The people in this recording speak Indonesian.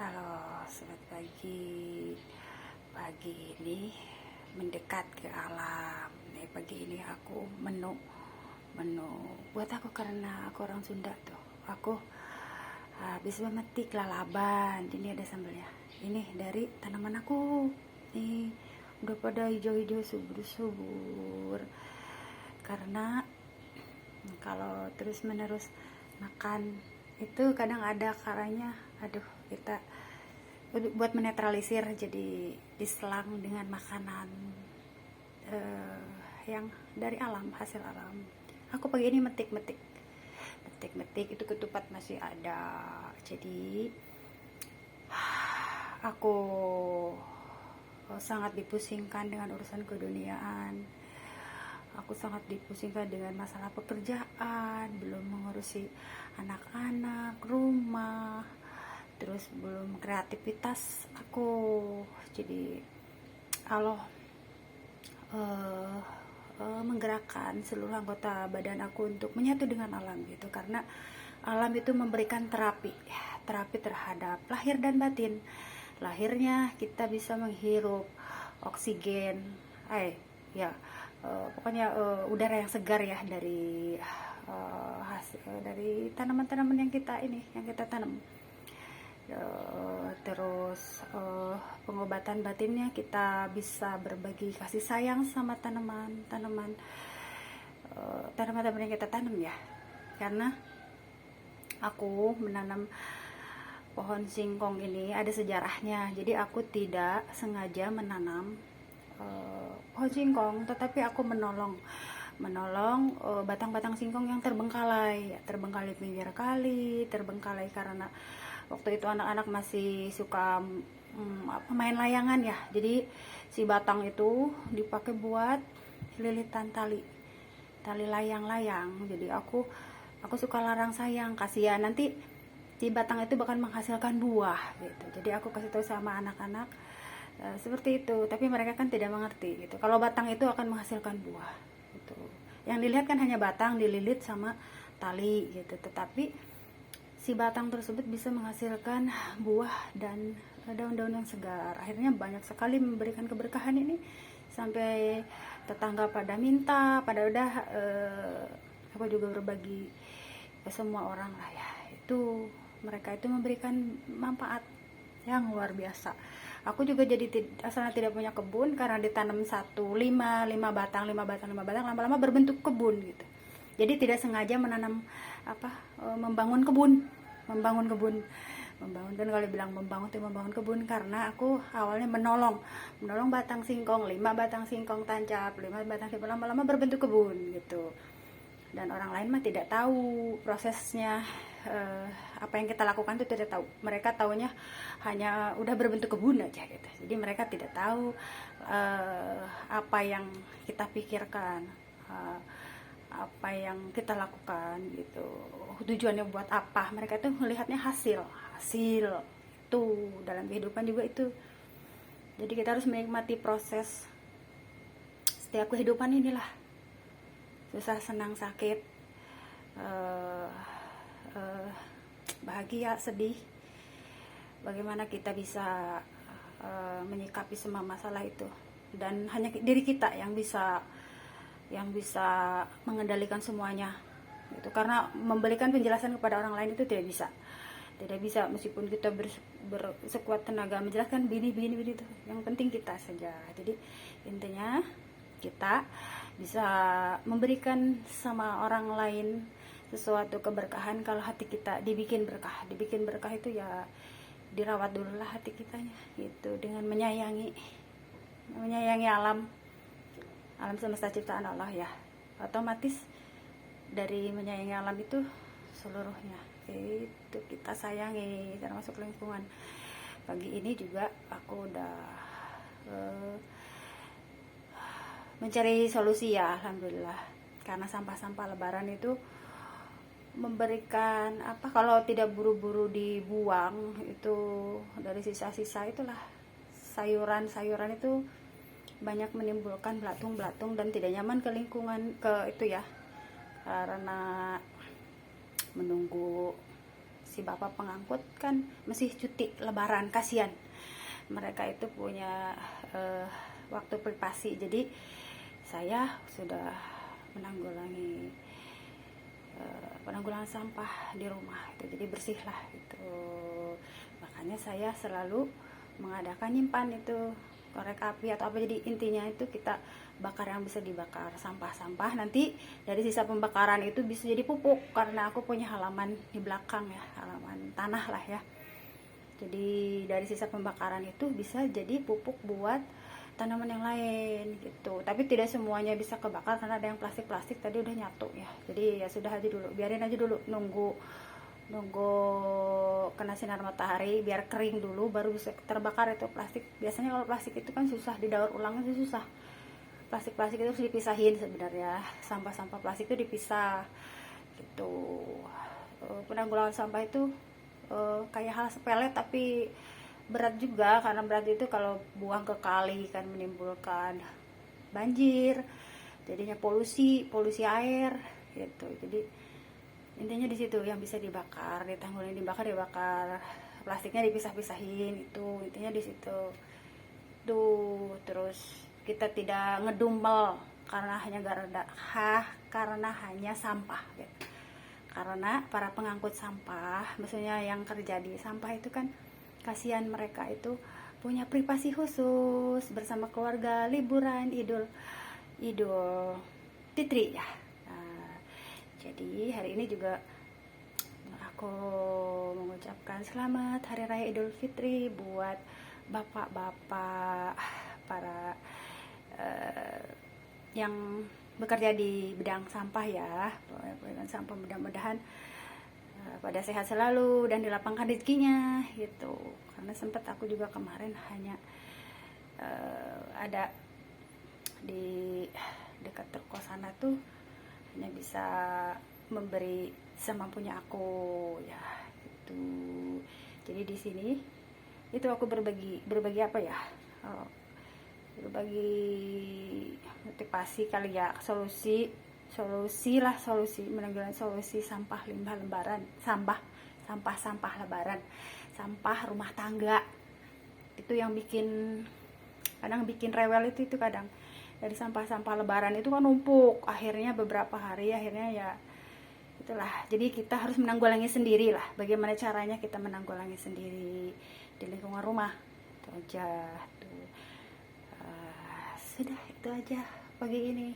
Halo, selamat pagi. Pagi ini mendekat ke alam. Pagi ini aku menu buat aku karena aku orang Sunda tuh. Aku habis memetik lalaban. Ini ada sambelnya. Ini dari tanaman aku. Nih, udah pada hijau-hijau subur-subur. Karena kalau terus-menerus makan itu kadang ada karanya, aduh, kita buat menetralisir, jadi diselang dengan makanan yang dari alam, hasil alam. Aku pagi ini metik itu ketupat masih ada, jadi aku sangat dipusingkan dengan urusan keduniaan. Aku sangat dipusingkan dengan masalah pekerjaan, belum mengurusi anak-anak, rumah, terus belum kreativitas aku. Jadi Allah menggerakkan seluruh anggota badan aku untuk menyatu dengan alam gitu, karena alam itu memberikan terapi terhadap lahir dan batin. Lahirnya kita bisa menghirup oksigen, pokoknya udara yang segar ya dari dari tanaman-tanaman yang kita tanam. Terus pengobatan batinnya kita bisa berbagi kasih sayang sama tanaman-tanaman yang kita tanam ya. Karena aku menanam pohon singkong ini ada sejarahnya. Jadi aku tidak sengaja menanam pohon singkong, tetapi aku menolong batang-batang singkong yang terbengkalai pinggir kali, terbengkalai karena waktu itu anak-anak masih suka main layangan ya. Jadi si batang itu dipakai buat lilitan tali layang-layang. Jadi aku suka larang sayang, kasihan nanti si batang itu bakal menghasilkan buah gitu. Jadi aku kasih tahu sama anak-anak seperti itu, tapi mereka kan tidak mengerti gitu. Kalau batang itu akan menghasilkan buah gitu. Yang dilihat kan hanya batang dililit sama tali gitu, tetapi si batang tersebut bisa menghasilkan buah dan daun-daun yang segar. Akhirnya banyak sekali memberikan keberkahan ini, sampai tetangga pada minta, aku juga berbagi ke semua orang lah ya. Itu mereka itu memberikan manfaat yang luar biasa. Aku juga jadi asalnya tidak punya kebun karena ditanam lima batang, lama-lama berbentuk kebun gitu. Jadi tidak sengaja menanam membangun kebun. Dan kalau bilang membangun kebun karena aku awalnya menolong batang singkong, 5 batang singkong tancap, 5 batang singkong, lama-lama berbentuk kebun gitu. Dan orang lain mah tidak tahu prosesnya, apa yang kita lakukan itu tidak tahu. Mereka taunya hanya udah berbentuk kebun aja gitu. Jadi mereka tidak tahu apa yang kita pikirkan, apa yang kita lakukan gitu, tujuannya buat apa. Mereka itu melihatnya hasil itu dalam kehidupan juga itu. Jadi kita harus menikmati proses setiap kehidupan inilah, susah senang sakit, bahagia sedih, bagaimana kita bisa menyikapi semua masalah itu. Dan hanya diri kita yang bisa mengendalikan semuanya gitu. Karena memberikan penjelasan kepada orang lain itu tidak bisa meskipun kita bersekuat tenaga menjelaskan begini itu. Yang penting kita saja. Jadi intinya kita bisa memberikan sama orang lain sesuatu keberkahan kalau hati kita dibikin berkah itu ya, dirawat dulu lah hati kitanya gitu, dengan menyayangi alam semesta ciptaan Allah ya. Otomatis dari menyayangi alam itu seluruhnya itu kita sayangi, termasuk lingkungan. Pagi ini juga aku udah mencari solusi ya, alhamdulillah, karena sampah-sampah lebaran itu memberikan kalau tidak buru-buru dibuang itu, dari sisa-sisa itulah sayuran itu banyak menimbulkan belatung dan tidak nyaman ke lingkungan, ke itu ya, karena menunggu si bapak pengangkut kan masih cuti lebaran, kasihan mereka itu punya waktu privasi. Jadi saya sudah menanggulangi penanggulangan sampah di rumah itu, jadi bersih lah itu. Makanya saya selalu mengadakan nyimpan itu korek api atau apa, jadi intinya itu kita bakar yang bisa dibakar, sampah-sampah. Nanti dari sisa pembakaran itu bisa jadi pupuk, karena aku punya halaman di belakang ya, halaman tanah lah ya. Jadi dari sisa pembakaran itu bisa jadi pupuk buat tanaman yang lain gitu. Tapi tidak semuanya bisa kebakar karena ada yang plastik tadi udah nyatu ya. Jadi ya sudah aja dulu, biarin aja dulu, nunggu kena sinar matahari biar kering dulu baru bisa terbakar itu plastik. Biasanya kalau plastik itu kan susah didaur ulang, itu susah. Plastik itu harus dipisahin sebenarnya, sampah-sampah plastik itu dipisah gitu. Penanggulangan sampah itu kayak hal sepele tapi berat juga, karena berat itu kalau buang ke kali kan menimbulkan banjir, jadinya polusi air gitu. Jadi intinya di situ yang bisa dibakar, ditanggulin, dibakar, plastiknya dipisah-pisahin, itu intinya di situ tuh. Terus kita tidak ngedumel karena hanya sampah gitu. Karena para pengangkut sampah, maksudnya yang kerja di sampah itu kan kasihan, mereka itu punya privasi khusus bersama keluarga, liburan Idul Fitri ya. Nah, jadi hari ini juga aku mengucapkan selamat Hari Raya Idul Fitri buat bapak-bapak para yang bekerja di bidang sampah ya, bidang sampah. Mudah-mudahan pada sehat selalu dan dilapangkan rezekinya gitu. Karena sempat aku juga kemarin hanya ada di dekat toko sana tuh hanya bisa memberi semampunya aku ya gitu. Jadi di sini itu aku berbagi apa ya, berbagi motivasi kali ya, solusi menanggulangi solusi sampah limbah lebaran, sampah lebaran, sampah rumah tangga. Itu yang kadang bikin rewel itu kadang dari sampah lebaran itu kan numpuk, akhirnya beberapa hari akhirnya ya itulah. Jadi kita harus menanggulangi sendiri lah. Bagaimana caranya kita menanggulangi sendiri di lingkungan rumah, itu aja tuh. Sudah itu aja pagi ini.